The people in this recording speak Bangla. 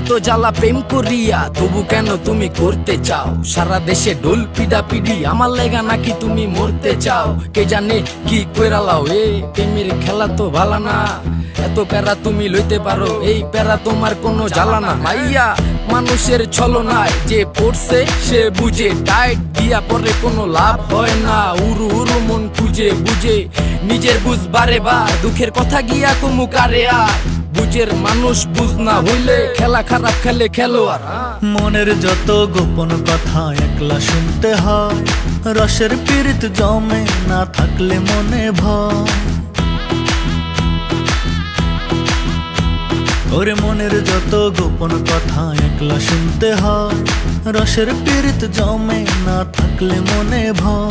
এত জ্বালা প্রেম করিয়া তবু কেন তুমি করতে চাও? সারা দেশে ঢোল পিডা পিডি আমার লেগা নাকি তুমি মরতে চাও? কে জানে কি কইরালাও, এ প্রেমের খেলা তো ভালা না। এত প্যারা তুমি লইতে পারো, এই প্যারা তোমার কোনো জ্বালা না। মাইয়া মানুষের ছলনায় যে পড়ছে সে বুঝে, টাইট দিয়া পরে কোনো লাভ হয় না। উরু উরু মন খুঁজে বুঝে নিজের বুঝ বারে বার, দুঃখের কথা গিয়া কুমু কারে আর। বুঝের মানুষ বুঝ না হইলে খেলা খারাপ খেলে খেলোয়াড়। মনের যত গোপন কথা একলা শুনতে হয়, রসের পীড়িত জমে না থাকলে মনে ভয়। ওরে মনের যত গোপন কথা একলা শুনতে হয়, রসের পীড়িত জমে না থাকলে মনে ভয়।